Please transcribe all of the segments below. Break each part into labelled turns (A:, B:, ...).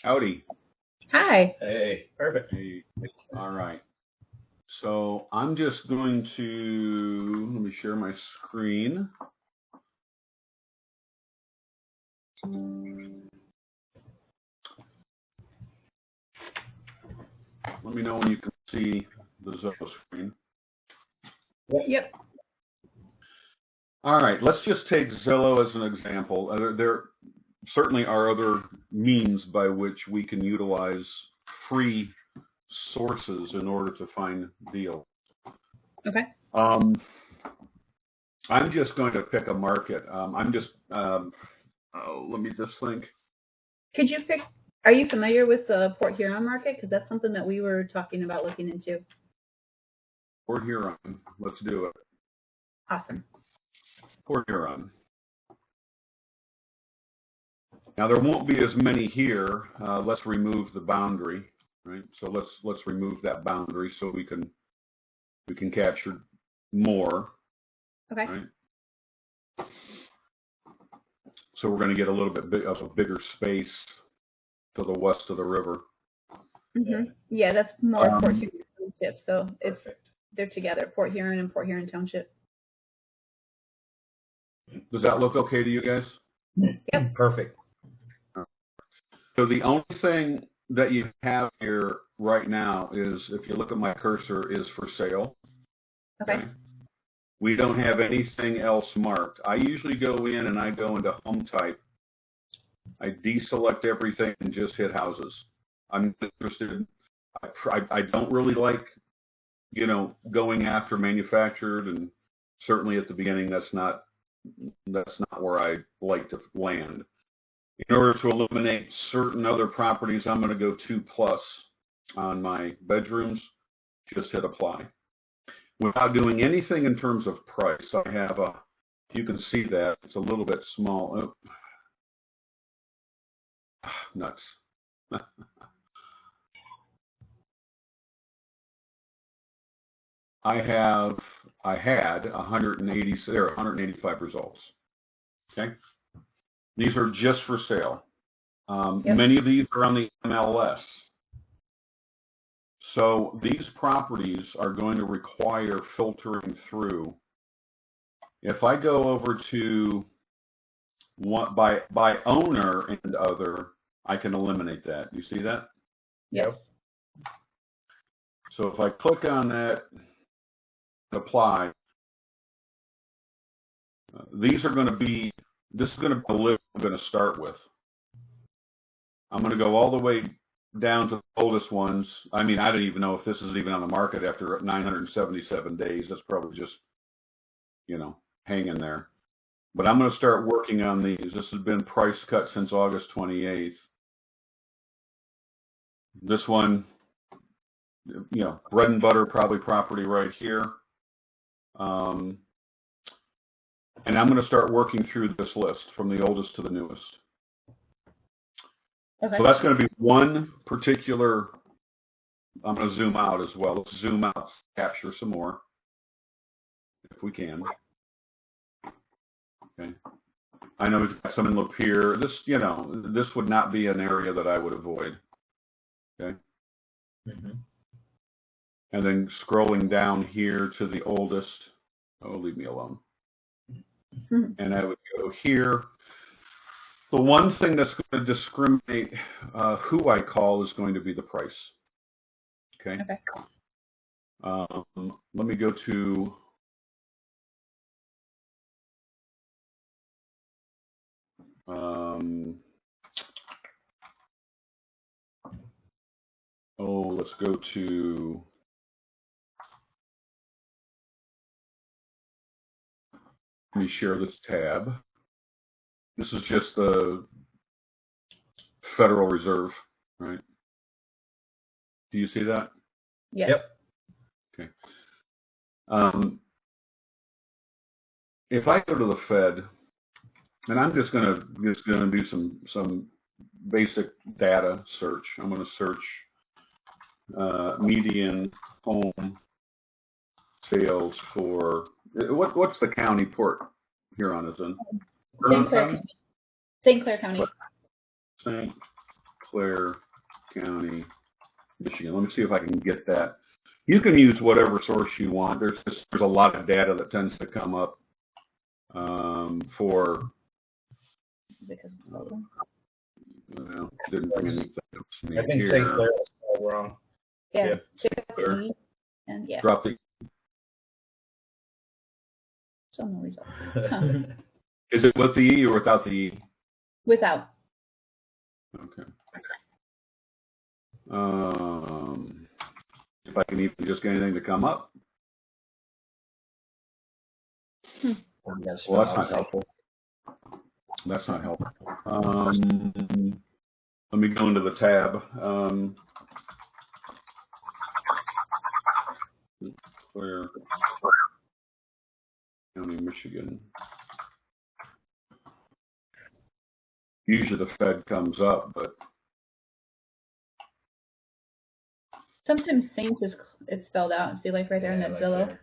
A: Howdy.
B: Hi.
C: Hey, perfect.
A: Hey. All right. So I'm just going to let me share my screen. Let me know when you can see the Zillow screen.
B: Yep.
A: All right. Let's just take Zillow as an example. There certainly are other means by which we can utilize free sources in order to find deals.
B: Okay.
A: I'm just going to pick a market. Let me just think.
B: Could you pick? Are you familiar with the Port Huron market? Because that's something that we were talking about looking into.
A: Port Huron. Let's do it.
B: Awesome.
A: Port Huron. Now there won't be as many here. Let's remove the boundary, right? So let's remove that boundary so we can capture more.
B: Okay.
A: Right? So we're going to get a little bit of a bigger space to the west of the river.
B: Mm-hmm. Yeah, that's more Port Huron Township. So they're together, Port Huron and Port Huron Township.
A: Does that look okay to you guys?
B: Yep.
C: Perfect.
A: So the only thing that you have here right now is, if you look at my cursor, is for sale.
B: Okay.
A: We don't have anything else marked. I usually go in and I go into home type. I deselect everything and just hit houses. I'm interested. I don't really like, going after manufactured, and certainly at the beginning that's not where I like to land. In order to eliminate certain other properties, I'm going to go 2+ on my bedrooms. Just hit apply. Without doing anything in terms of price, I have you can see that it's a little bit small. Oh. Nuts. I had 185 results. Okay. These are just for sale.
B: Yep.
A: Many of these are on the MLS. So these properties are going to require filtering through. If I go over to by owner and other, I can eliminate that. You see that?
B: Yep.
A: So if I click on that, apply, these are going to be, this is going to be the list I'm going to start with. I'm going to go all the way down to the oldest ones. I mean, I don't even know if this is even on the market after 977 days. That's probably just, hanging there. But I'm going to start working on these. This has been price cut since August 28th. This one, bread and butter probably property right here. And I'm going to start working through this list from the oldest to the newest.
B: Okay.
A: So that's going to be one particular. I'm going to zoom out as well. Let's zoom out, capture some more, if we can. Okay. I know we've got some in Lapeer. This would not be an area that I would avoid. Okay.
C: Mm-hmm.
A: And then scrolling down here to the oldest. Oh, leave me alone. Mm-hmm. And I would go here. The one thing that's going to discriminate who I call is going to be the price. Okay. Let me go to. Let's go to. Let me share this tab. This is just the Federal Reserve, right? Do you see that?
B: Yes.
C: Yep.
A: Okay. If I go to the Fed, and I'm just gonna do some basic data search. I'm gonna search median home sales for what's the county Port Huron is in?
B: St. Clair County.
A: St. Clair County, Michigan. Let me see if I can get that. You can use whatever source you want. There's a lot of data that tends to come up for.
B: Because
A: Well, didn't bring anything up to me
C: I think
A: here.
C: St. Clair is all wrong.
B: yeah,
C: Yeah.
B: check out the E, and yeah,
A: Drop the.
B: so no results.
A: Is it with the E or without the E?
B: Without.
A: Okay. If I can even just get anything to come up. Well, that's not helpful. That's not helpful. Let me go into the tab. Clair County, Michigan. Usually the Fed comes up, but
B: Sometimes Saint is it's spelled out. See, like right there in that Zillow.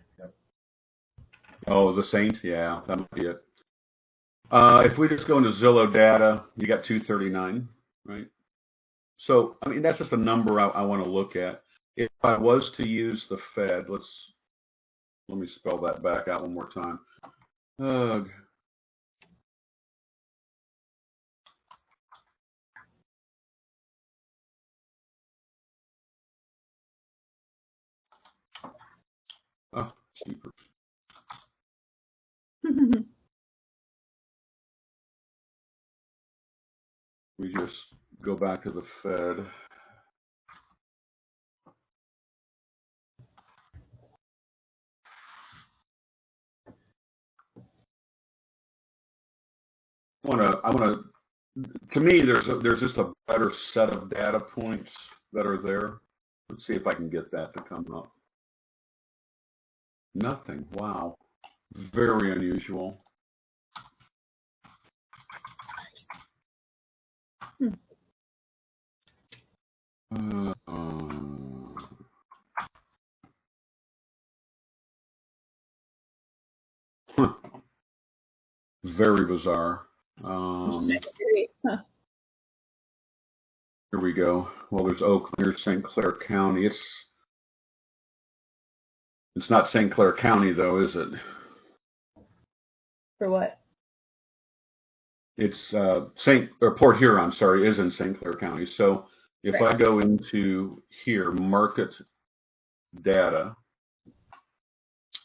A: oh, the Saint, yeah, that might be it. If we just go into Zillow data, you got 239, right? So, I mean, that's just a number I want to look at. If I was to use the Fed, let me spell that back out one more time. Ugh. Oh, super. We just go back to the Fed. To me, there's just a better set of data points that are there. Let's see if I can get that to come up. Nothing. Wow. Very unusual. Very bizarre. Here we go. Well, there's Eau Claire, St. Clair County. It's not St. Clair County though, is it?
B: For what?
A: It's Port Huron, sorry, is in St. Clair County. So if
B: Right.
A: I go into here, market data,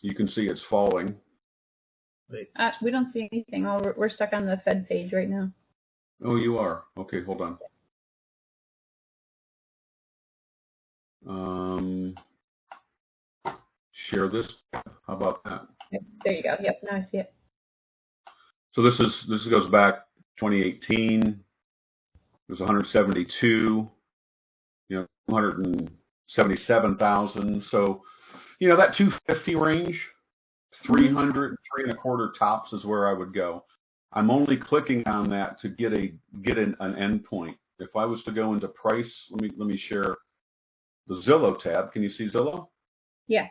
A: you can see it's falling.
B: We don't see anything. Oh, we're stuck on the Fed page right now.
A: Oh, you are? Okay, hold on. Share this. How about that?
B: There you go. Yep, now I see it.
A: So this goes back 2018. There's 172. 277,000. So, that 250 range, 300, 3.25 tops is where I would go. I'm only clicking on that to get an endpoint. If I was to go into price, let me share the Zillow tab. Can you see Zillow?
B: Yeah.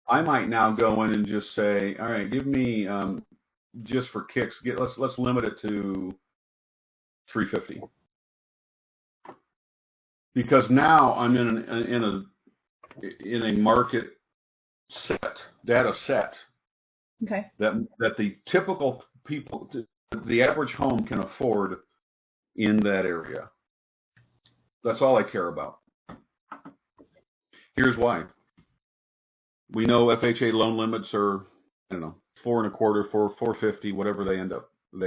A: I might now go in and just say, all right, give me just for kicks, let's limit it to 350. Because now I'm in a market data set.
B: Okay.
A: That the typical people, the average home can afford in that area. That's all I care about. Here's why. We know FHA loan limits are, 4.25, 450, whatever they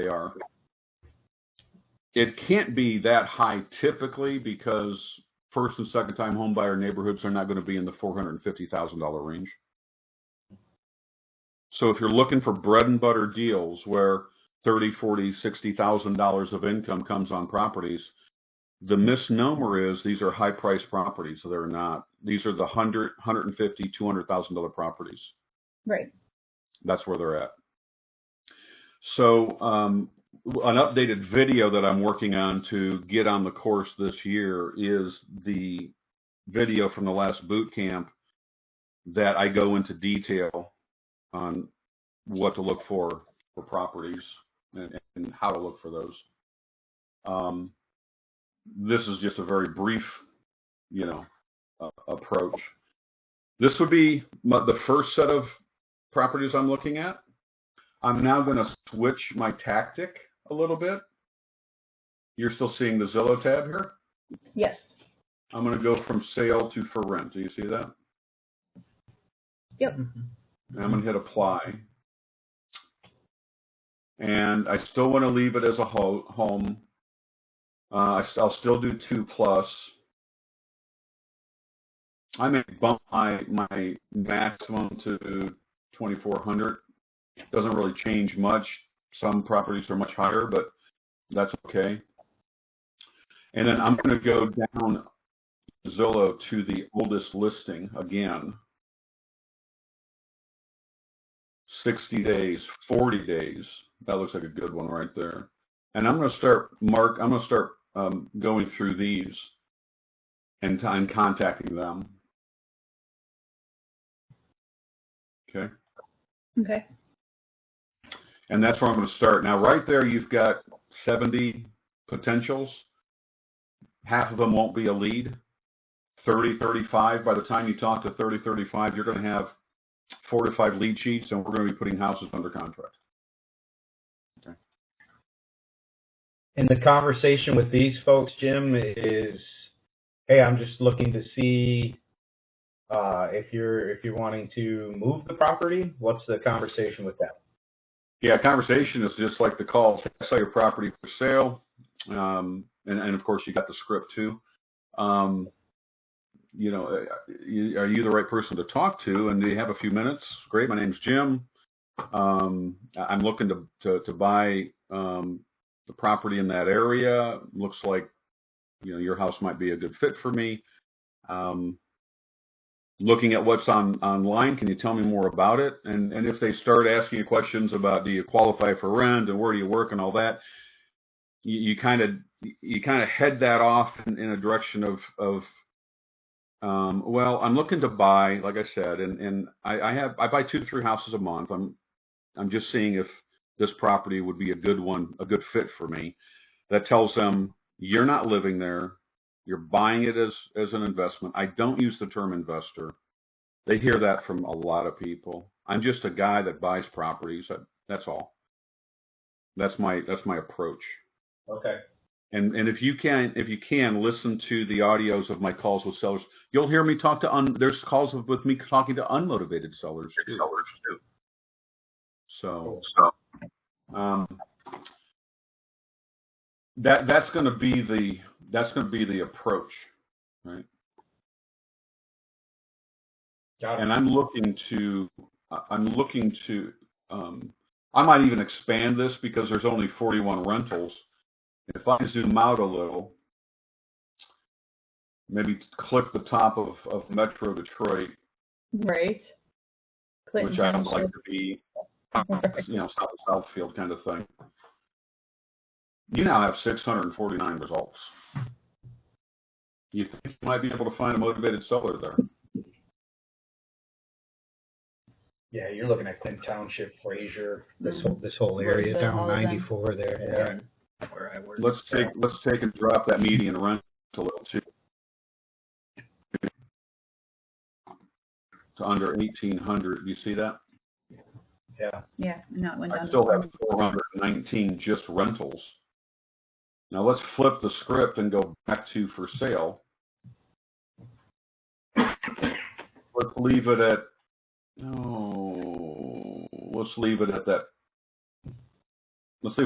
A: are. It can't be that high typically because first and second time home buyer neighborhoods are not going to be in the $450,000 range. So if you're looking for bread and butter deals where $30,000, $40,000, $60,000 of income comes on properties, the misnomer is these are high priced properties. So they're not. These are the $100,000, $150,000, $200,000 properties.
B: Right.
A: That's where they're at. So an updated video that I'm working on to get on the course this year is the video from the last boot camp that I go into detail on what to look for properties and how to look for those. this is just a very brief, approach. This would be the first set of properties I'm looking at. I'm now going to switch my tactic a little bit. You're still seeing the Zillow tab here?
B: Yes.
A: I'm going to go from sale to for rent. Do you see that?
B: Yep.
A: And I'm going to hit apply. And I still want to leave it as a home. I'll still do 2+. I may bump my maximum to 2,400. Doesn't really change much. Some properties are much higher, but that's okay. And then I'm going to go down Zillow to the oldest listing again. 60 days, 40 days. That looks like a good one right there. And I'm going to start going through these and contacting them. Okay.
B: Okay.
A: And that's where I'm going to start. Now, right there, you've got 70 potentials. Half of them won't be a lead. 30, 35. By the time you talk to 30, 35, you're going to have 4 to 5 lead sheets, and we're going to be putting houses under contract. Okay.
D: And the conversation with these folks, Jim, is, hey, I'm just looking to see if you're wanting to move the property. What's the conversation with them?
A: Yeah, conversation is just like the call. I saw your property for sale, and of course you got the script too. Are you the right person to talk to? And do you have a few minutes? Great. My name's Jim. I'm looking to buy the property in that area. Looks like your house might be a good fit for me. Looking at what's online, can you tell me more about it? And if they start asking you questions about do you qualify for rent and where do you work and all that, you kind of head that off in a direction of well, I'm looking to buy, like I said, and I buy 2 to 3 houses a month. I'm just seeing if this property would be a good fit for me. That tells them you're not living there. You're buying it as an investment. I don't use the term investor. They hear that from a lot of people. I'm just a guy that buys properties. That's all. That's my approach.
D: Okay.
A: And if you can listen to the audios of my calls with sellers, you'll hear me talk to there's calls with me talking to unmotivated sellers too. So that's going to be the approach, right?
D: Got it.
A: And I'm looking to I might even expand this because there's only 41 rentals. If I zoom out a little, maybe click the top of Metro Detroit,
B: Right. Clinton
A: which I would
B: Township.
A: like to be, Southfield kind of thing. You now have 649 results. You think you might be able to find a motivated seller there?
D: Yeah, you're looking at Clinton Township, Fraser, this whole area
B: Where's the
D: down
B: all of them?
D: 94 there.
C: Yeah. Where I work.
A: Let's take and drop that median rent a little too, to under 1,800. Do you see that?
D: Yeah.
B: Yeah, no, it went down.
A: I still have 419 just rentals. Now let's flip the script and go back to for sale. Let's leave it at let's leave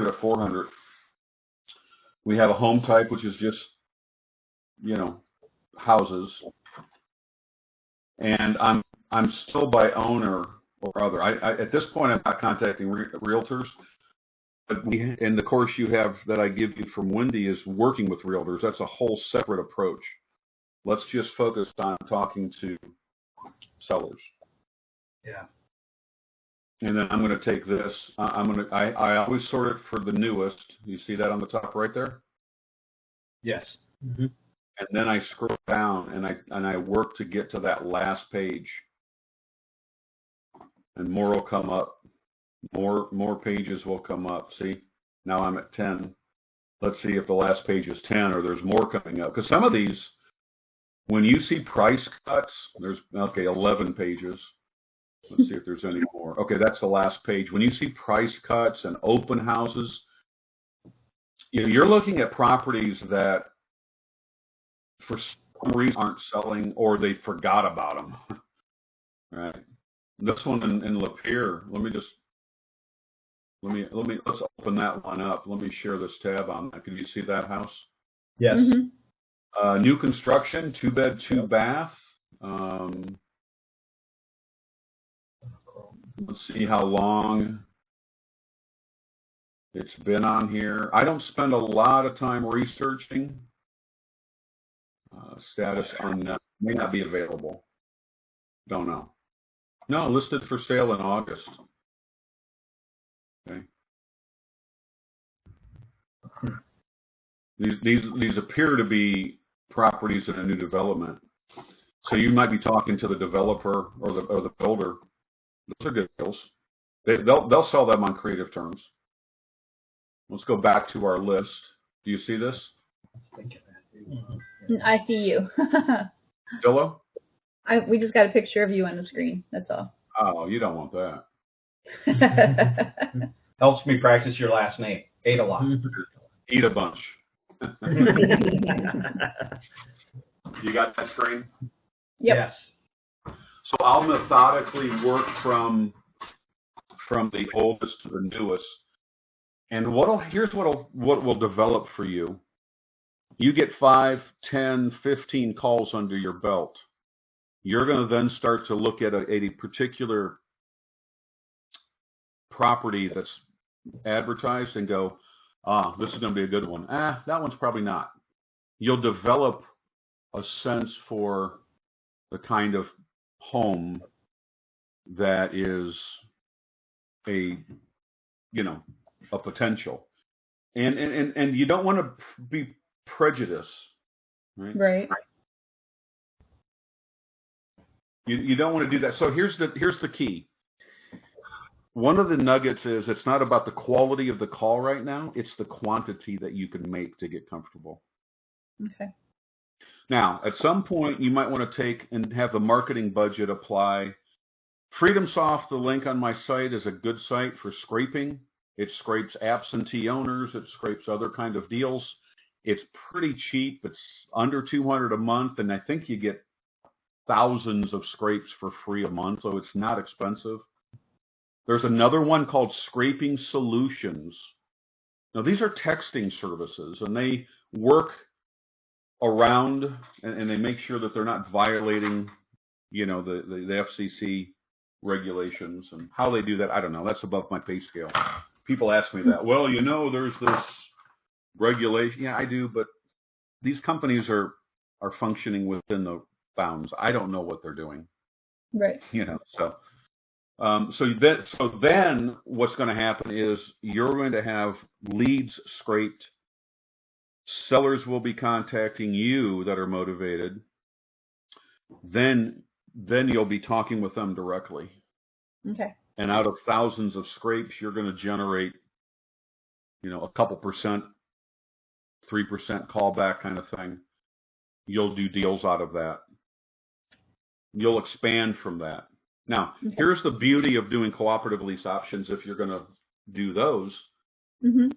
A: it at 400. We have a home type, which is just, houses. And I'm still by owner or other. I at this point, I'm not contacting realtors. But and the course you have that I give you from Wendy is working with realtors. That's a whole separate approach. Let's just focus on talking to sellers.
D: Yeah.
A: And then I'm going to take this. I always sort it for the newest. You see that on the top right there?
D: Yes. Mm-hmm.
A: And then I scroll down and I work to get to that last page. And more will come up. More pages will come up. See, now I'm at 10. let's see if the last page is 10 or there's more coming up. Because some of these, when you see price cuts, there's, okay, 11 pages. Let's see if there's any more. Okay, that's the last page. When you see price cuts and open houses, you're looking at properties that for some reason aren't selling or they forgot about them. Right. This one in Lapeer, let's open that one up. Let me share this tab on that. Can you see that house?
D: Yes.
B: Mm-hmm.
A: New construction, 2-bed, 2-bath. Let's see how long it's been on here. I don't spend a lot of time researching. Status unknown. May not be available. Don't know. No, listed for sale in August. Okay. These appear to be properties in a new development. So you might be talking to the developer or the builder. Those are good deals. They'll sell them on creative terms. Let's go back to our list. Do you see this?
B: I see you.
A: Zillow?
B: We just got a picture of you on the screen. That's all.
A: Oh, you don't want that.
D: Helps me practice your last name. Ate a lot.
A: Eat a bunch. You got that screen?
B: Yep.
D: Yes.
A: So I'll methodically work from the oldest to the newest. And here's what will develop for you. You get 5, 10, 15 calls under your belt. You're going to then start to look at a particular property that's advertised and go, this is going to be a good one. That one's probably not. You'll develop a sense for the kind of home that is a potential. And you don't want to be prejudiced, right?
B: Right.
A: You don't want to do that. So here's the key. One of the nuggets is it's not about the quality of the call right now. It's the quantity that you can make to get comfortable.
B: Okay.
A: Now, at some point, you might want to take and have the marketing budget apply. FreedomSoft, the link on my site, is a good site for scraping. It scrapes absentee owners. It scrapes other kind of deals. It's pretty cheap. It's under $200 a month, and I think you get thousands of scrapes for free a month, so it's not expensive. There's another one called Scraping Solutions. Now, these are texting services, and they work around and they make sure that they're not violating, the FCC regulations. And how they do that, I don't know. That's above my pay scale. People ask me that. Well, there's this regulation. Yeah, I do, but these companies are functioning within the bounds. I don't know what they're doing.
B: Right.
A: So then what's going to happen is you're going to have leads scraped. Sellers will be contacting you that are motivated. Then you'll be talking with them directly.
B: Okay.
A: And out of thousands of scrapes, you're going to generate, a couple percent, 3% callback kind of thing. You'll do deals out of that. You'll expand from that. Now, Here's the beauty of doing cooperative lease options if you're going to do those.
B: Mm-hmm.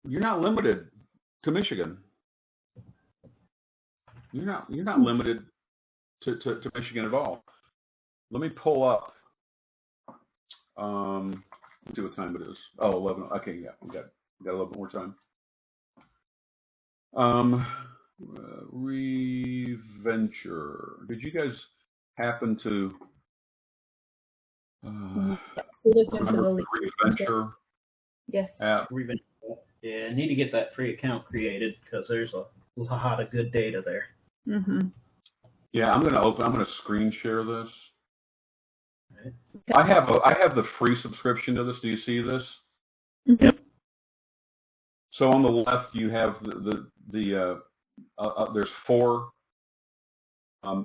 A: You're not limited to Michigan. You're not limited to Michigan at all. Let me pull up. Let's see what time it is. Oh, 11. Okay, yeah, we got a little bit more time. Reventure. Did you guys happen to remember Reventure?
B: Yes.
C: Yeah, I need to get that free account created because there's a lot of good data there.
B: Mm-hmm.
A: Yeah, I'm gonna screen share this. Okay. I have the free subscription to this. Do you see this?
B: Mm-hmm.
C: Yep.
A: So on the left you have there's 4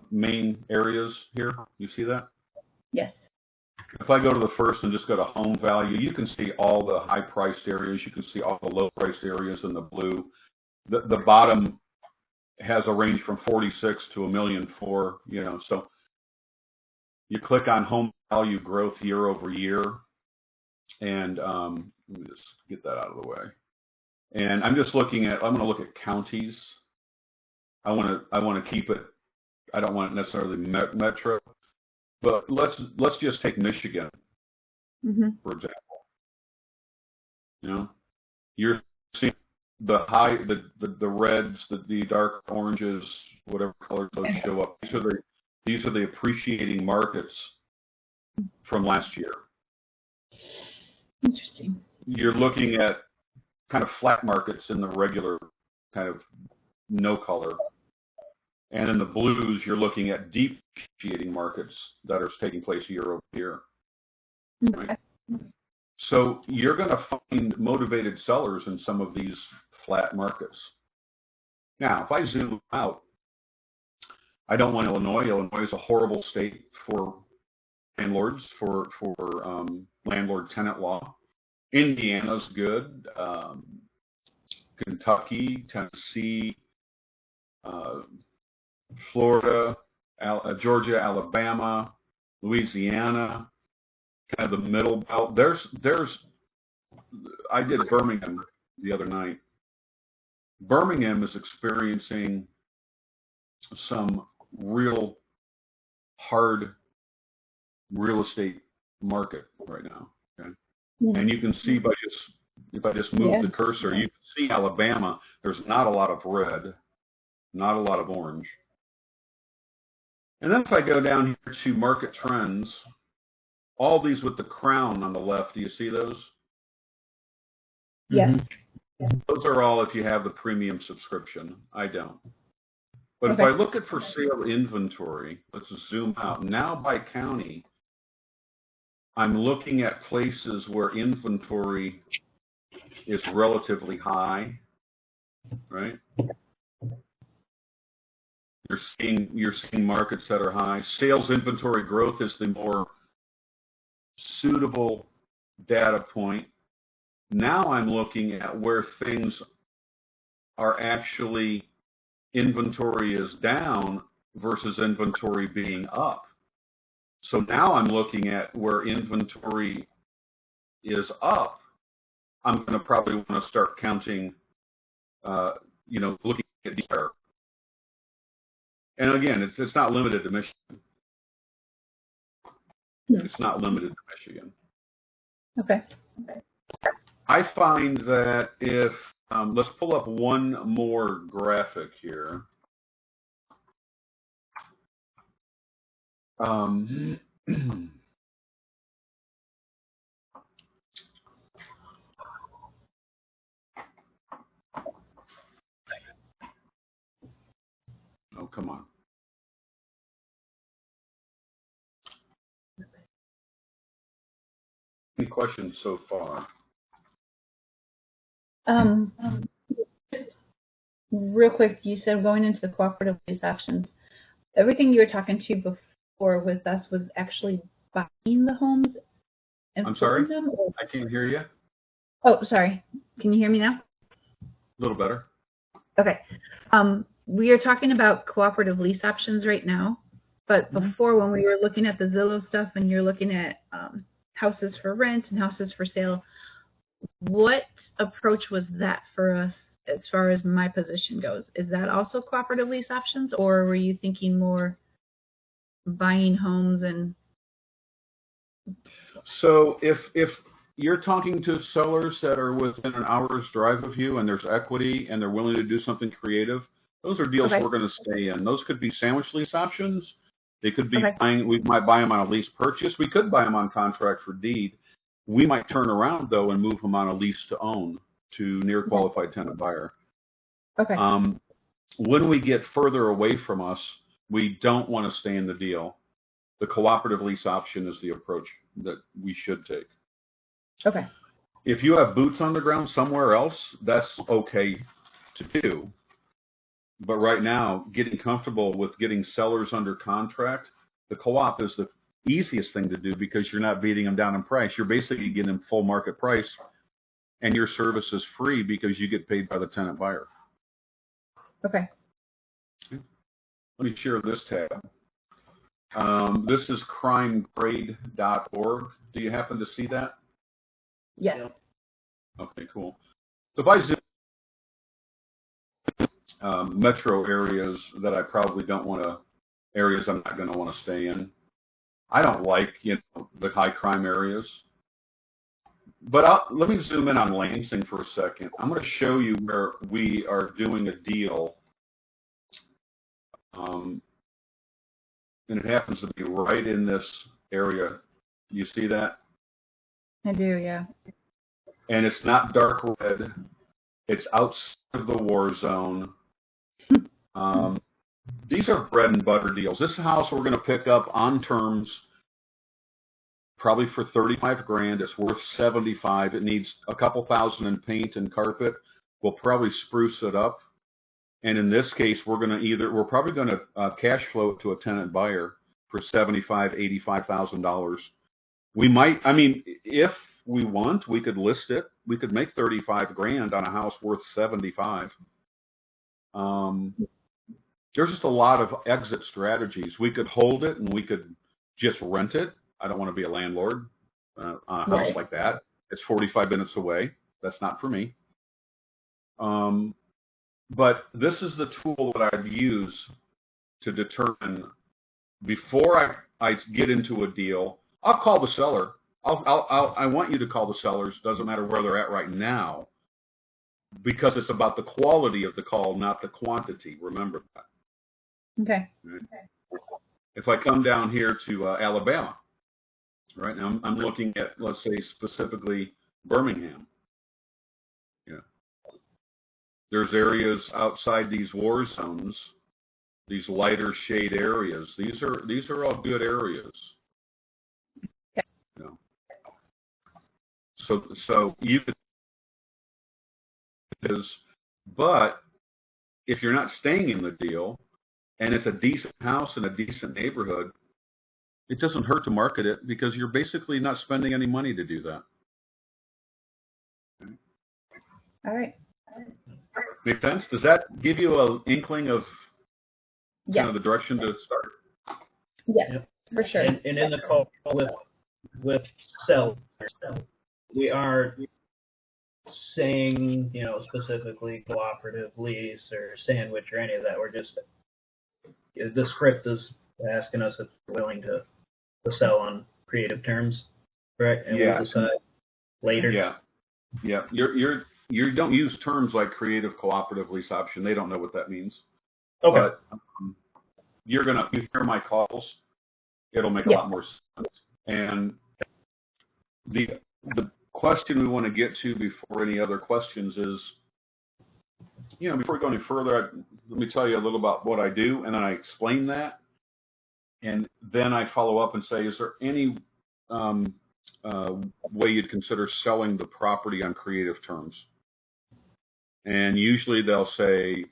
A: main areas here. You see that?
B: Yes.
A: If I go to the first and just go to home value, you can see all the high-priced areas. You can see all the low-priced areas in the blue. The bottom has a range from 46 to $1.4 million, you know. So you click on home value growth year over year, and let me just get that out of the way. And I'm just looking at. I'm going to look at counties. I want to keep it. I don't want it necessarily metro, but let's just take Michigan, for example. You know, you're seeing the reds, the dark oranges, whatever colors those show up. These are the appreciating markets from last year.
B: Interesting.
A: You're looking at kind of flat markets in the regular kind of no color. And in the blues, you're looking at depreciating markets that are taking place year over year. Right? So you're going to find motivated sellers in some of these flat markets. Now, if I zoom out, I don't want Illinois. Illinois is a horrible state for landlords, for landlord-tenant law. Indiana's good. Kentucky, Tennessee, Florida, Georgia, Alabama, Louisiana, kind of the middle belt. I did Birmingham the other night. Birmingham is experiencing some real hard real estate market right now. Okay? And you can see if I just move the cursor, you can see Alabama. There's not a lot of red, not a lot of orange. And then if I go down here to market trends, all these with the crown on the left, do you see those?
B: Yes.
A: Those are all if you have the premium subscription. I don't. But if I look at for sale inventory, let's zoom out. Now by county, I'm looking at places where inventory is relatively high, right? You're seeing markets that are high. Sales inventory growth is the more suitable data point. Now I'm looking at where things are actually inventory is down versus inventory being up. So now I'm looking at where inventory is up. I'm going to probably want to start counting, looking at there. And again, it's not limited to Michigan. It's not limited to Michigan.
B: Okay.
A: I find that if, let's pull up one more graphic here. Oh, come on. Any questions so far?
B: Real quick, you said going into the cooperative lease options. Everything you were talking to before with us was actually buying the homes and
A: I'm sorry?
B: them? Or?
A: I can't hear you.
B: Oh, sorry. Can you hear me now?
A: A little better.
B: Okay. We are talking about cooperative lease options right now, but before when we were looking at the Zillow stuff and you're looking at houses for rent and houses for sale, what approach was that for us as far as my position goes? Is that also cooperative lease options, or were you thinking more buying homes and?
A: So if you're talking to sellers that are within an hour's drive of you and there's equity and they're willing to do something creative, those are deals we're going to stay in. Those could be sandwich lease options. They could be buying. We might buy them on a lease purchase. We could buy them on contract for deed. We might turn around though and move them on a lease to own to near qualified tenant buyer.
B: Okay.
A: When we get further away from us, we don't want to stay in the deal. The cooperative lease option is the approach that we should take.
B: Okay.
A: If you have boots on the ground somewhere else, that's okay to do. But right now, getting comfortable with getting sellers under contract, the co-op is easiest thing to do because you're not beating them down in price. You're basically getting them full market price, and your service is free because you get paid by the tenant buyer.
B: Okay.
A: Let me share this tab. This is crimegrade.org. Do you happen to see that?
B: Yes.
C: Yep.
A: Okay, cool. So if I zoom metro areas that I probably don't want to, areas I'm not going to want to stay in. I don't like, the high crime areas. But let me zoom in on Lansing for a second. I'm going to show you where we are doing a deal. And it happens to be right in this area. You see that?
B: I do, yeah.
A: And it's not dark red. It's outside of the war zone. These are bread and butter deals. This house we're going to pick up on terms probably for $35,000. It's worth $75,000. It needs a couple thousand in paint and carpet. We'll probably spruce it up. And in this case, we're probably going to cash flow it to a tenant buyer for $75,000, $85,000. We might, if we want, we could list it. We could make $35,000 on a house worth $75,000. There's just a lot of exit strategies. We could hold it and we could just rent it. I don't want to be a landlord on a house like that. It's 45 minutes away. That's not for me. But this is the tool that I'd use to determine before I get into a deal. I'll call the seller. I want you to call the sellers. Doesn't matter where they're at right now, because it's about the quality of the call, not the quantity. Remember that.
B: Okay.
A: Right? If I come down here to Alabama, right now I'm looking at, let's say, specifically Birmingham. There's areas outside these war zones, these lighter shade areas. These are all good areas. So you could, but if you're not staying in the deal and it's a decent house in a decent neighborhood, it doesn't hurt to market it because you're basically not spending any money to do that.
B: All right.
A: Make sense? Does that give you an inkling of kind of the direction to start?
B: Yes, for sure.
C: And in the call with sellers, we are saying, specifically cooperative lease or sandwich or any of that. We're just, the script is asking us if we're willing to sell on creative terms, correct? And we'll decide later.
A: Yeah. You don't use terms like creative cooperative lease option. They don't know what that means.
C: Okay.
A: But you hear my calls, it'll make a lot more sense. And the question we want to get to before any other questions is, before we go any further, let me tell you a little about what I do, and then I explain that. And then I follow up and say, is there any way you'd consider selling the property on creative terms? And usually they'll say,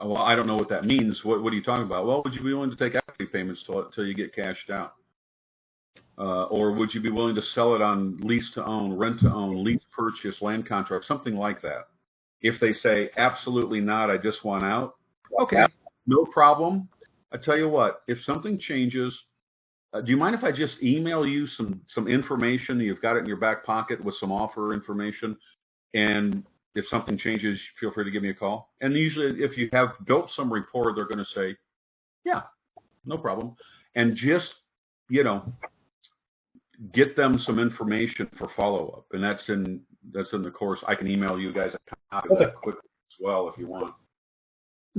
A: well, I don't know what that means. What are you talking about? Well, would you be willing to take equity payments till you get cashed out? Or would you be willing to sell it on lease to own, rent to own, lease purchase, land contract, something like that? If they say, absolutely not, I just want out, okay, no problem. I tell you what, if something changes, do you mind if I just email you some information? You've got it in your back pocket with some offer information. And if something changes, feel free to give me a call. And usually if you have built some rapport, they're going to say, yeah, no problem. And just, get them some information for follow-up. And that's in the course. I can email you guys a copy of that quickly as well if you want.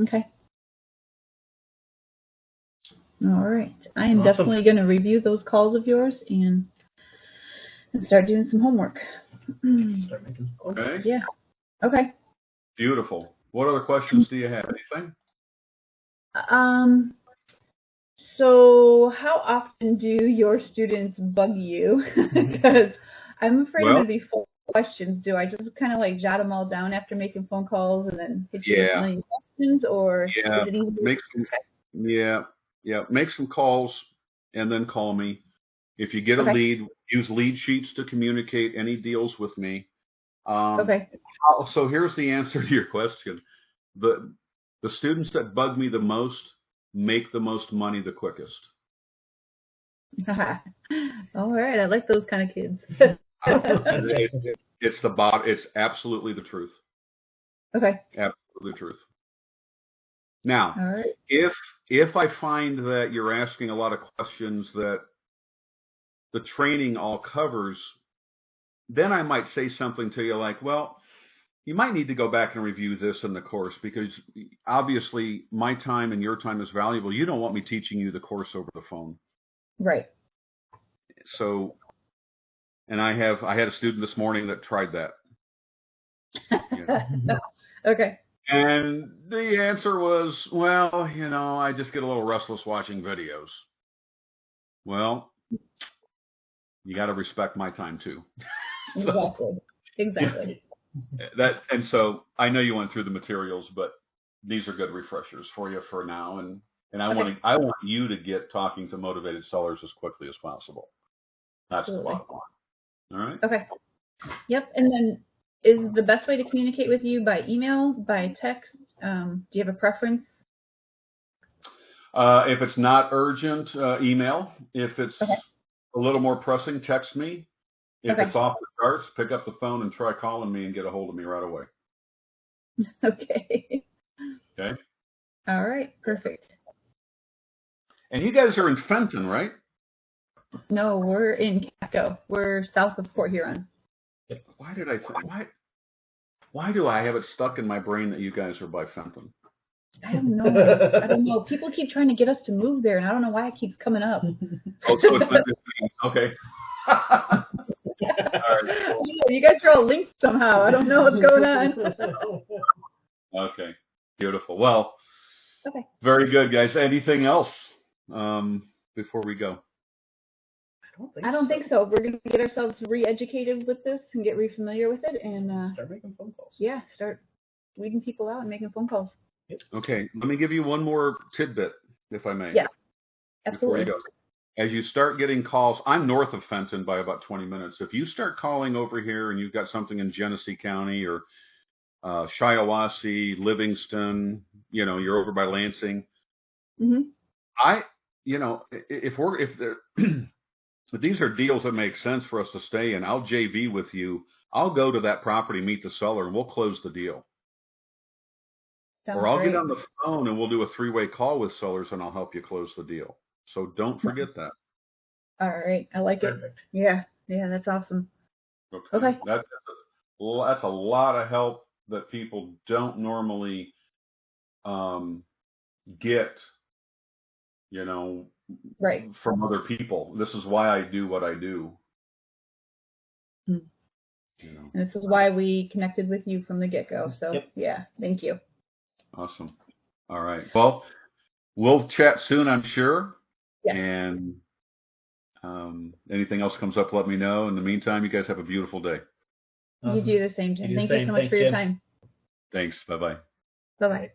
B: Okay. All right. I am definitely going to review those calls of yours and start doing some homework.
A: Okay.
B: Yeah. Okay.
A: Beautiful. What other questions do you have? Anything?
B: So how often do your students bug you? Because I'm afraid I'm going to be full of questions. Do I just kind of like jot them all down after making phone calls and then hit you with a million questions, or is it easy?
A: Yeah, make some calls and then call me. If you get a
B: Okay.
A: lead, use lead sheets to communicate any deals with me.
B: Okay.
A: So here's the answer to your question. The students that bug me the most make the most money the quickest.
B: All right. I like those kind of kids.
A: It's absolutely the truth.
B: Okay.
A: Absolutely the truth. Now,
B: All right.
A: if I find that you're asking a lot of questions that the training all covers, then I might say something to you like, well, you might need to go back and review this in the course, because obviously my time and your time is valuable. You don't want me teaching you the course over the phone.
B: Right.
A: So, and I had a student this morning that tried that. Yeah.
B: Okay.
A: And the answer was, well, I just get a little restless watching videos. Well, you got to respect my time too.
B: Exactly.
A: And so I know you went through the materials, but these are good refreshers for you for now. And I want you to get talking to motivated sellers as quickly as possible. That's the bottom line. All right.
B: Okay. Yep. And then is the best way to communicate with you by email, by text? Do you have a preference?
A: If it's not urgent, email. If it's a little more pressing, text me. If it's off the charts, pick up the phone and try calling me and get a hold of me right away.
B: Okay.
A: Okay.
B: All right. Perfect.
A: And you guys are in Fenton, right?
B: No, we're in Casco. We're south of Port Huron.
A: Why do I have it stuck in my brain that you guys are by Fenton?
B: I don't know. People keep trying to get us to move there, and I don't know why it keeps coming up.
A: Oh, so it's not this okay. All right.
B: You guys are all linked somehow. I don't know what's going on.
A: Okay. Beautiful. Well, very good, guys. Anything else before we go?
B: I don't think so. We're going to get ourselves re-educated with this and get re-familiar with it, and
C: Start making phone calls.
B: Yeah, start weeding people out and making phone calls.
A: Okay. Let me give you one more tidbit, if I may.
B: Yeah, absolutely.
A: Before you go. As you start getting calls, I'm north of Fenton by about 20 minutes. If you start calling over here and you've got something in Genesee County or Shiawassee, Livingston, you're over by Lansing. Mm-hmm. If these are deals that make sense for us to stay in, I'll JV with you. I'll go to that property, meet the seller, and we'll close the deal. Or I'll get on the phone and we'll do a 3-way call with sellers and I'll help you close the deal. So don't forget that.
B: All right. I like it. Yeah. Yeah, that's awesome.
A: Okay. That's a lot of help that people don't normally get, from other people. This is why I do what I do.
B: And this is why we connected with you from the get-go. So, yeah, thank you.
A: Awesome. All right. Well, we'll chat soon, I'm sure.
B: Yeah.
A: And anything else comes up, let me know. In the meantime, you guys have a beautiful day.
B: You do the same, Jim. Thank you so much for your time.
A: Thanks. Bye-bye.
B: Bye-bye.